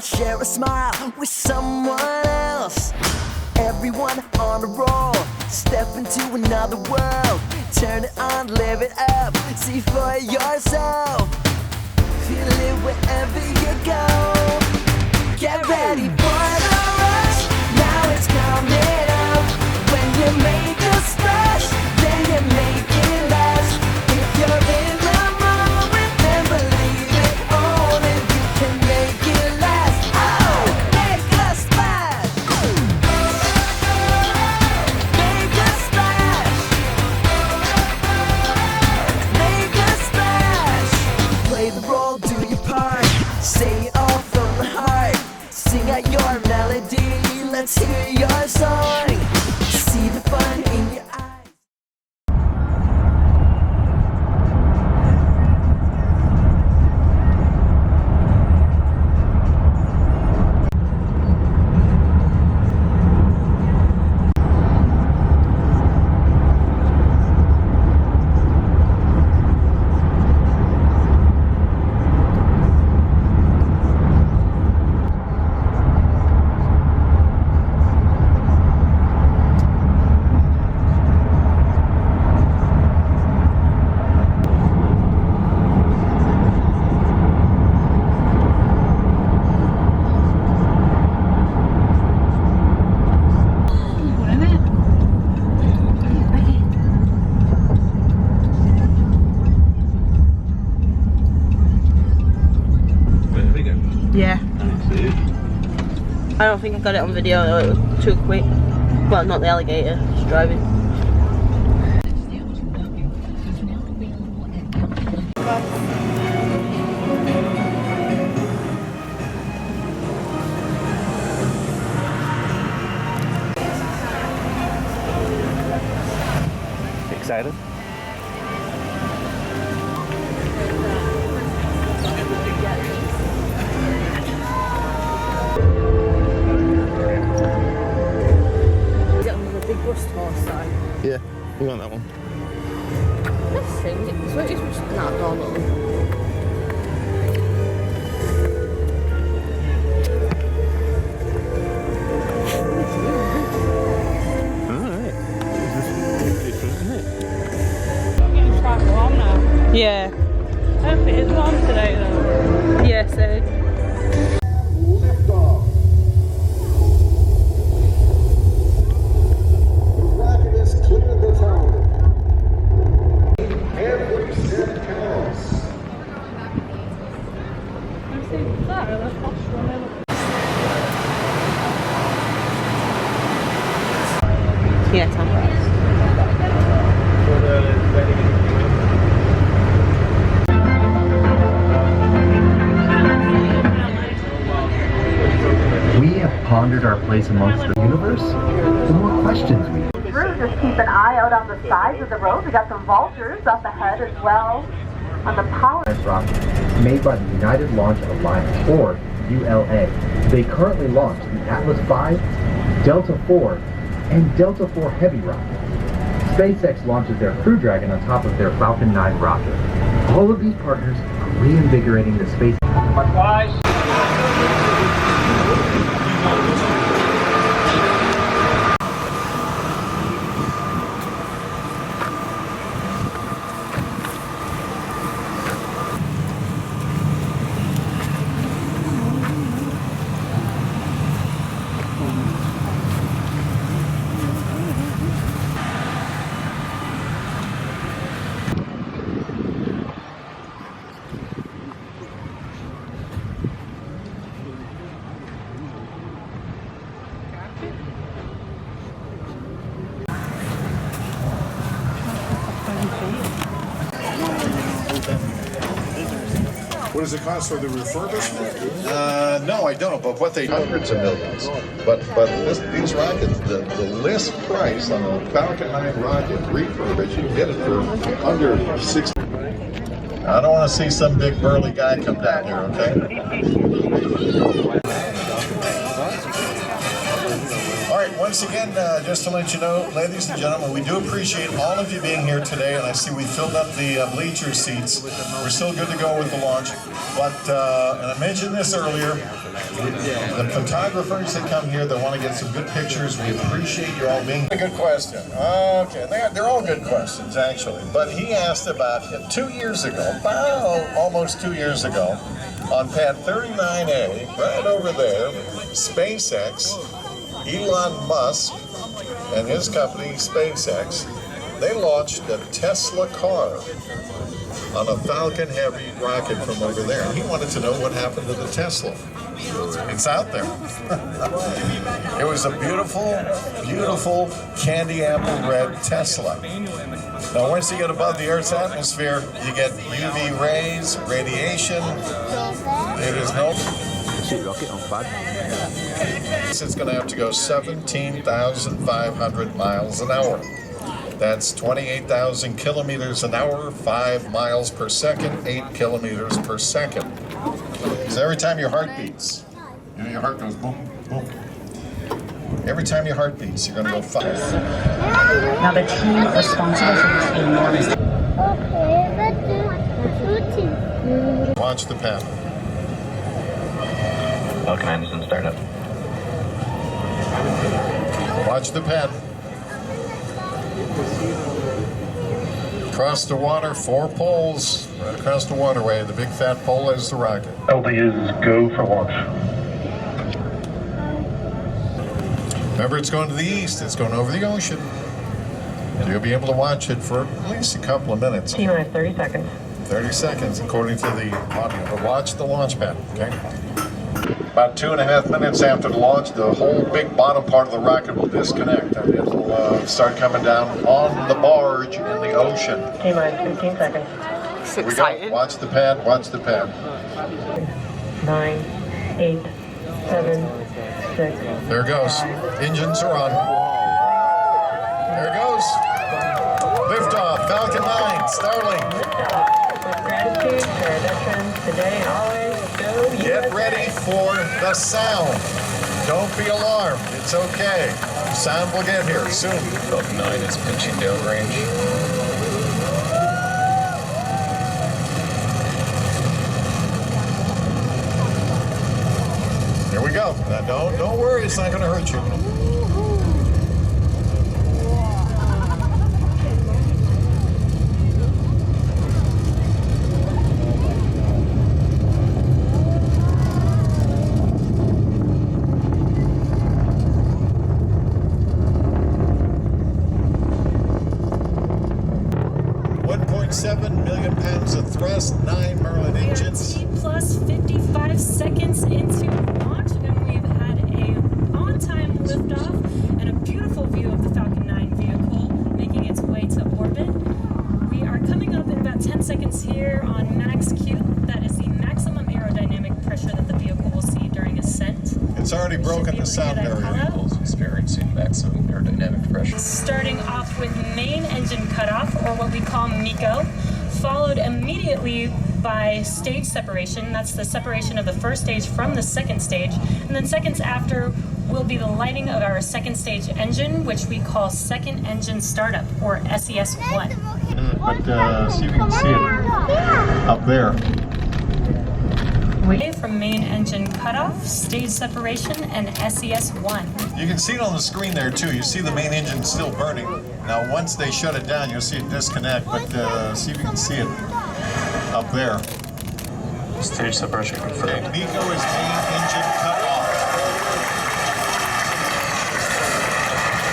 share a smile with someone else. Everyone on a roll, step into another world. Turn it on, live it up, see for yourself. Feel it wherever you go. Get ready for the rush, now it's coming up. When you make a splash, then you make it last. If you're in the moment, then believe it, own it, you can make it last. Oh, make a splash. Make a splash. Make a splash. Play the role, do your part. Say it all from the heart. Sing out your melody, let's hear your song. See the fun in your eyes. Yeah. I don't think I got it on video, it was too quick. Well, not the alligator, just driving. Excited? Yeah, we want that one. Let's sing it. So it's just not normal. Alright. Is this different, isn't it? It's quite warm now. Yeah. I hope it is warm today though. Yeah, so. Yeah, Tom. We have pondered our place amongst the universe, the more questions we have. Just keep an eye out on the sides of the road. We got some vultures up ahead as well on the power Rocket made by the United Launch Alliance, or ULA. They currently launch the Atlas V, Delta IV, and Delta IV Heavy rocket. SpaceX launches their Crew Dragon on top of their Falcon 9 rocket. All of these partners are reinvigorating the space. What does it cost for the refurbishment? No, I don't, but what they hundreds of millions. But these rockets, the list price on a Falcon 9 rocket refurb, you can get it for under 60. I don't want to see some big burly guy come down here, okay? All right, once again, just to let you know, ladies and gentlemen, we do appreciate all of you being here today, and I see we filled up the bleacher seats. We're still good to go with the launch, but, and I mentioned this earlier, the photographers that come here that want to get some good pictures, we appreciate you all being here. A good question. Okay, they're all good questions, actually, but he asked about 2 years ago, about almost 2 years ago, on pad 39A, right over there, SpaceX, Elon Musk and his company SpaceX, they launched a Tesla car on a Falcon Heavy rocket from over there. And he wanted to know what happened to the Tesla. It's out there. It was a beautiful, beautiful candy apple red Tesla. Now, once you get above the Earth's atmosphere, you get UV rays, radiation. It is no... rocket on pad. It's going to have to go 17,500 miles an hour. That's 28,000 kilometers an hour, 5 miles per second, 8 kilometers per second. So every time your heart beats, you know, your heart goes boom, boom. Every time your heart beats, you're going to go 5. Now the team responsible for this enormous... Watch the pad. Falcon engine startup. Watch the pad. Across the water, 4 poles, right across the waterway. The big fat pole is the rocket. LD is go for launch. Remember, it's going to the east. It's going over the ocean. You'll be able to watch it for at least a couple of minutes. T-minus 30 seconds. 30 seconds, according to the audio. But watch the launch pad, okay? About 2.5 minutes after the launch, the whole big bottom part of the rocket will disconnect, and it will start coming down on the barge in the ocean. T-minus 15 seconds. Here we go. Watch the pad, watch the pad. 9, 8, 7, 6. There it goes. Engines are on. There it goes. Liftoff, Falcon 9, Starlink. With gratitude to our veterans today and always, go Get USA. ready for the sound. Don't be alarmed. It's okay. The sound will get here soon. Falcon 9 is pitching downrange. Here we go. Now, don't worry. It's not going to hurt you. 1.7 million pounds of thrust, 9 Merlin engines. We are T plus 55 seconds into launch, and we've had a on-time liftoff and a beautiful view of the Falcon 9 vehicle making its way to orbit. We are coming up in about 10 seconds here on max Q. That is the maximum aerodynamic pressure that the vehicle will see during ascent. It's already broken the sound barrier. Experiencing maximum aerodynamic pressure. Starting off with main engine cutoff, or what we call MECO, followed immediately by stage separation. That's the separation of the first stage from the second stage. And then seconds after will be the lighting of our second stage engine, which we call second engine startup, or SES-1. But see if you can see it up there. From main engine cutoff, stage separation, and SES-1. You can see it on the screen there too. You see the main engine still burning. Now once they shut it down, you'll see it disconnect, but see if you can see it up there. Stage separation confirmed. Okay, MECO is main engine cut off.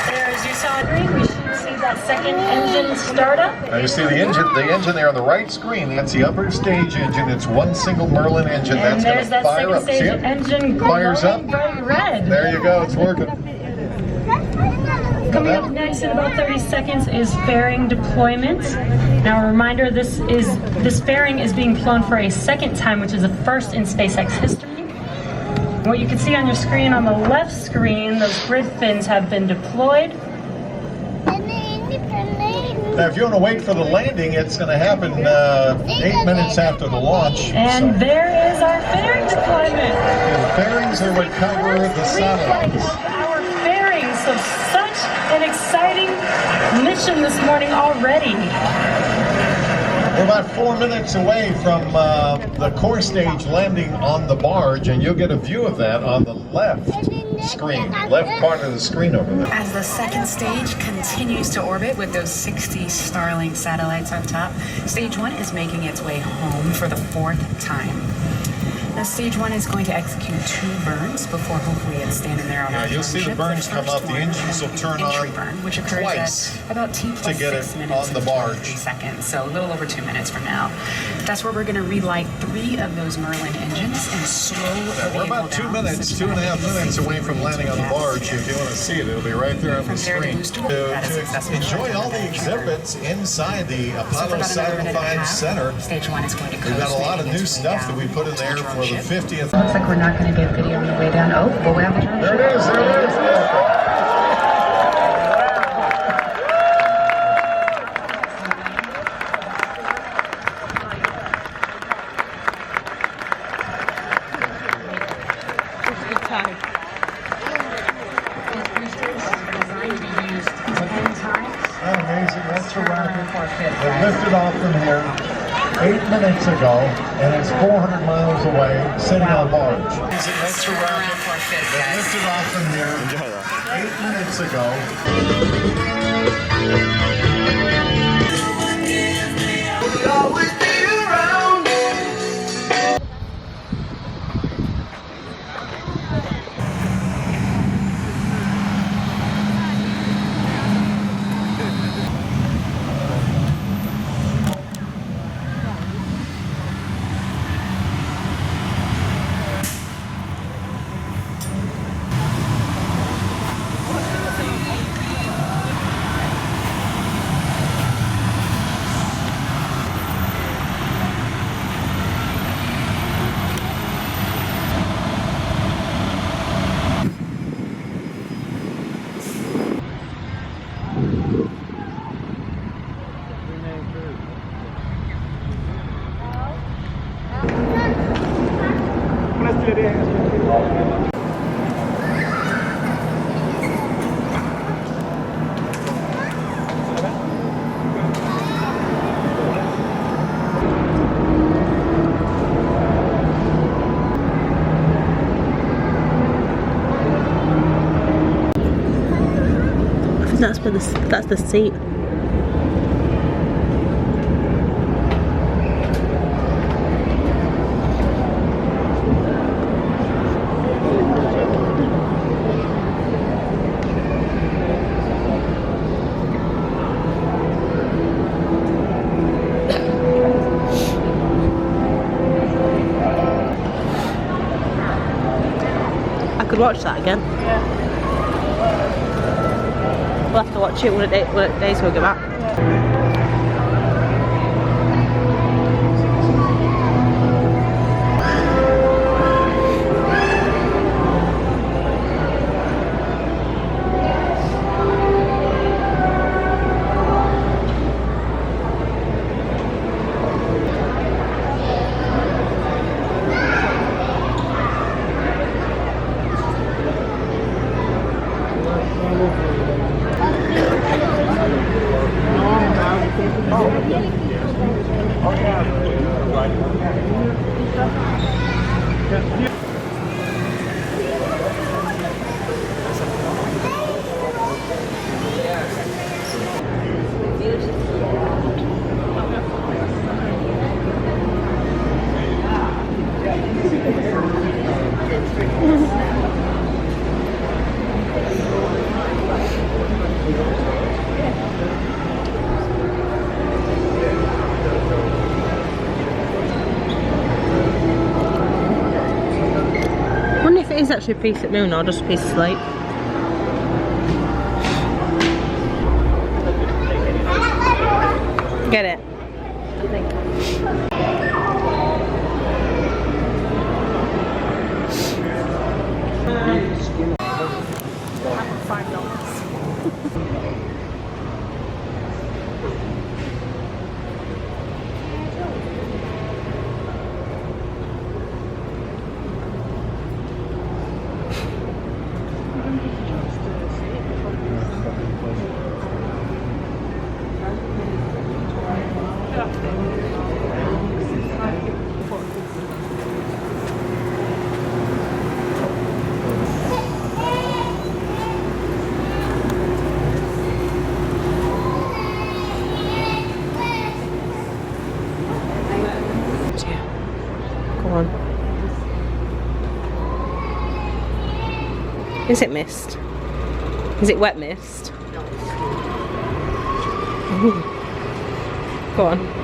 There, as you saw, we should see that second engine startup. Now you see the engine there on the right screen. That's the upper stage engine. It's one single Merlin engine. And That's going to fire up. There's that second stage engine Fires up. bright red. There you go. It's working. Coming up next in about 30 seconds is fairing deployment. Now a reminder, this fairing is being flown for a second time, which is the first in SpaceX history. What you can see on your screen, on the left screen, those grid fins have been deployed. Now, if you want to wait for the landing, it's going to happen 8 minutes after the launch. And there is our fairing deployment. The fairings are what cover the satellites. Our fairing So such an exciting mission this morning already. We're about 4 minutes away from the core stage landing on the barge, and you'll get a view of that on the left screen, left part of the screen over there. As the second stage continues to orbit with those 60 Starlink satellites up top, stage 1 is making its way home for the 4th time. Now, stage 1 is going to execute 2 burns before hopefully it's standing there on Now, our you'll see the ship. burns come up. The engines will turn entry on burn, which occurs twice at about T plus to get 6 it minutes on the and barge. 23 seconds, so a little over 2 minutes from now. That's where we're going to relight 3 of those Merlin engines and slow the We're about 2 minutes, 2.5 minutes away from landing on the barge. If you want to see it, it'll be right there on the screen. To enjoy all the exhibits inside the Apollo Saturn V Center. Stage 1 is going to We've got a lot of new stuff that we put in there for the 50th. Looks like we're not going to get video on the way down. Oh, well, we have the drone. There it is, there it is. Amazing, that's a rocket. It lifted off from here 8 minutes ago, and it's 400 miles away, sitting on barge. That's a rocket. It lifted off from here 8 minutes ago. That's the seat. I could watch that again. Yeah. We'll have to watch it one of the days we'll go back. It is actually a piece at noon or just a piece of slate. Get it? I think. Is it mist? Is it wet mist? Ooh. Go on.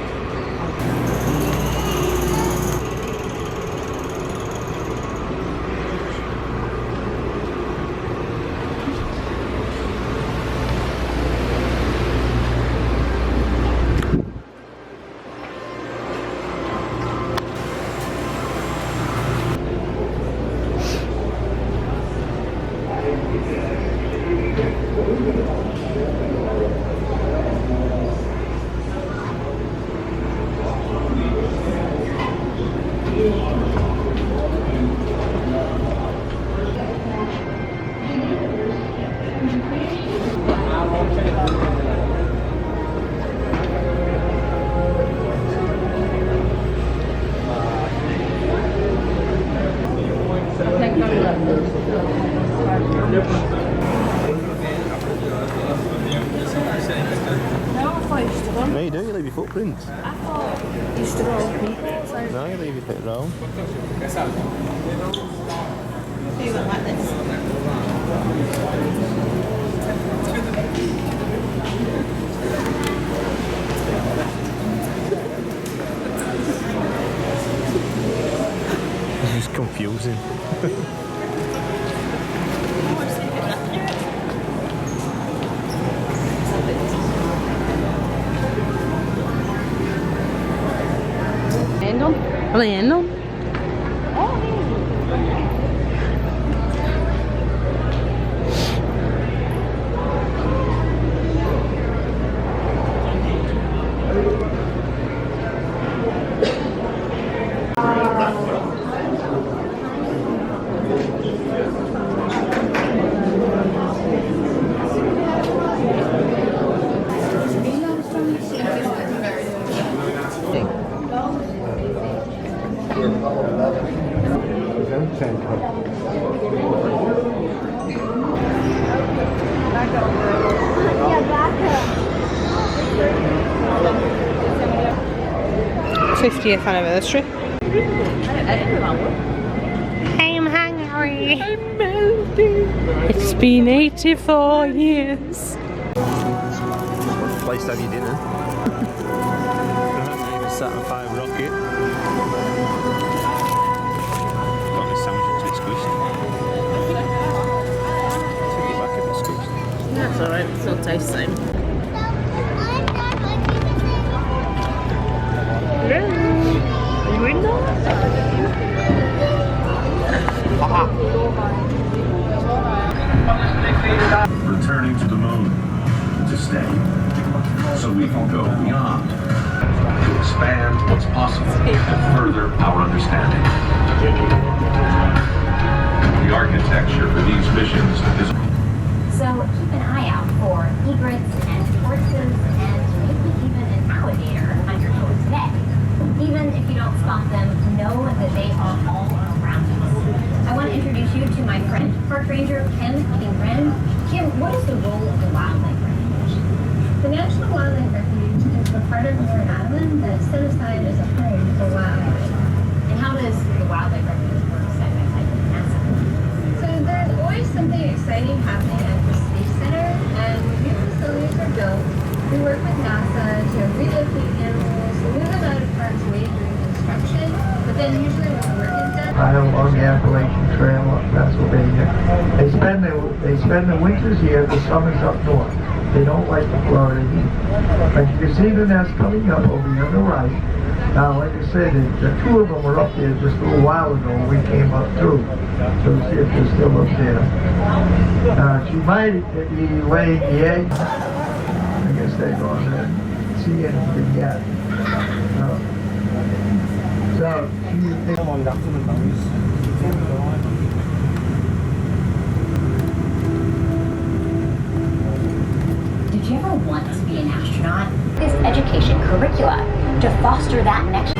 No, you do, you leave your footprints. I thought you used to go people, so... No, you leave your foot around. Do you like this? It's just confusing. Leyendo. '50th anniversary. I'm hungry. I'm melting. It's been 84 years. What place to have your dinner? The Saturn V rocket. Got this sandwich up to its squished. Take it back if it's squished. That's alright, it still tastes the same. Returning to the moon to stay, so we can go beyond, to expand what's possible and further our understanding. The architecture for these missions is... So keep an eye out for egrets and tortoises and maybe even an alligator on your tour today. Even if you don't spot them, know that they are all around us. I want to introduce you to my friend, Park Ranger Kim King-Ren. Kim, what is the role of the Wildlife Refuge? The National Wildlife Refuge is the part of North Island that's set aside as a home for wildlife. And how does the Wildlife Refuge work side by side with NASA? So there's always something exciting happening at the Space Center, and when new facilities are built, we work with NASA to relocate animals, move them out of harm's way during construction, but then usually when the work is done, along the Appalachian Trail up Pennsylvania. They spend the winters here, the summers up north. They don't like the Florida heat. But you can see the nest coming up over here on the right. Now, like I said, the two of them were up there just a little while ago when we came up through. So see if they're still up there. She might be laying the eggs. I guess they're going to see anything yet. So, Did you ever want to be an astronaut? This education curricula to foster that next.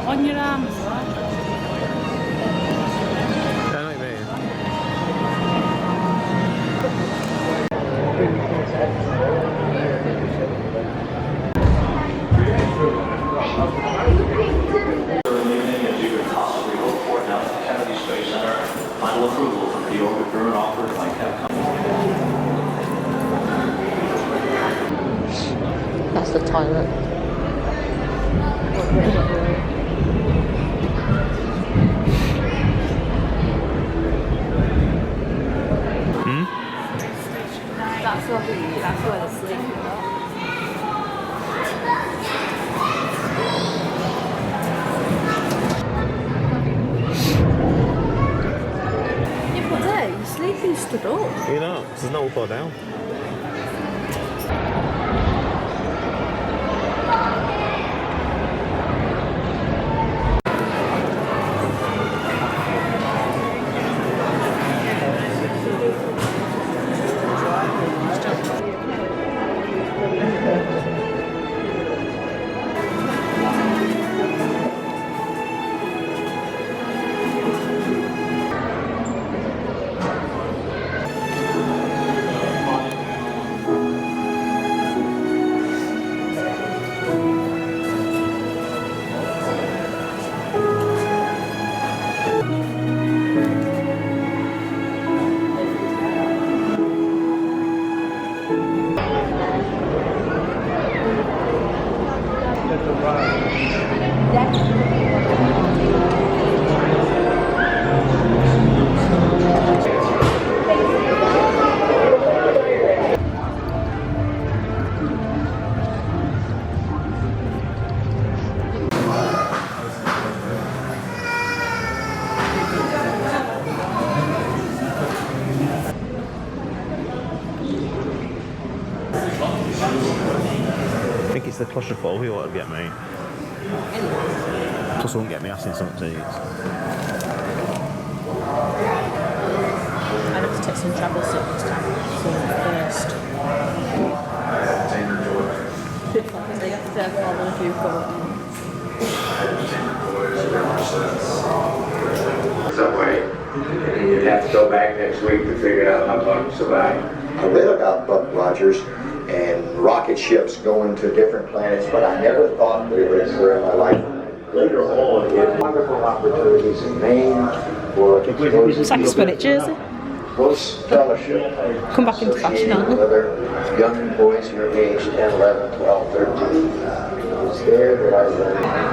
On your arm as well. Don't like me. Final approval from the orbit burn offered by Capcom. That's the toilet. That's where the sleeping was. Yeah, but there, you're sleeping stood up. You know, there's no up or down. I think it's the claustrophobia what would get me. Plus it won't get me asking something to eat. I'd have to take some travel sickness first. They have to take all the few Subway. And you'd have to go back next week to figure out how Buck survived. I read about Buck Rogers and rocket ships going to different planets, but I never thought that it would occur in my life. Later on, he had wonderful opportunities in Maine for It's like a spinach jersey. close fellowship. Come back into fashion, aren't they? Other young boys your age, 10, 11, 12, 13. It was there that I learned.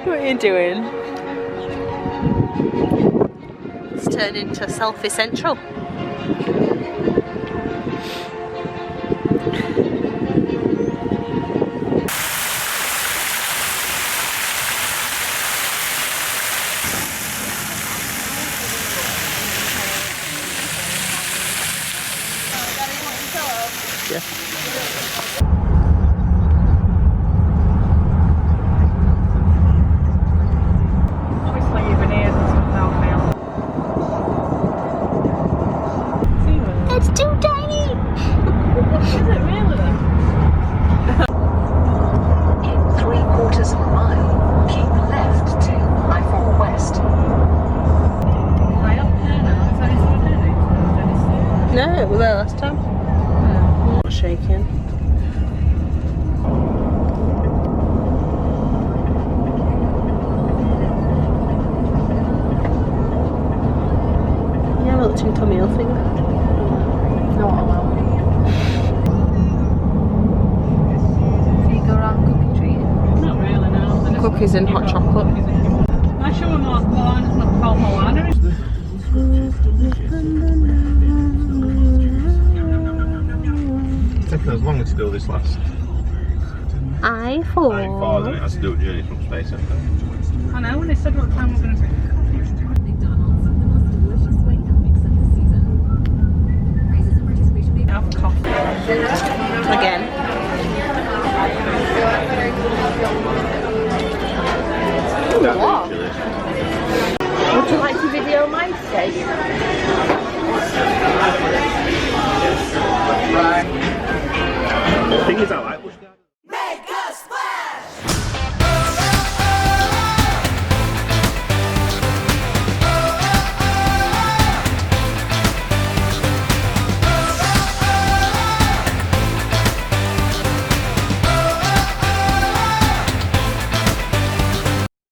What are you doing? It's turned into Selfie Central. Yeah. It's too tiny! Is it really? In 3/4 of a mile, keep left to I-4 West. No, it was there last time. Not shaking. Yeah, well, it's in Tommy Hilfiger. No, I won't. So you go around cookie treating? Not really, no. Cookies and hot chocolate. I show them all corn, it's not called Moana. It's taken us longer to do this last. I-4. I-4 than it has to do a journey from Space Center. I know, when they said what time we're going to be. Have coffee. Again. What? Would you like to video my steak? The thing is, I like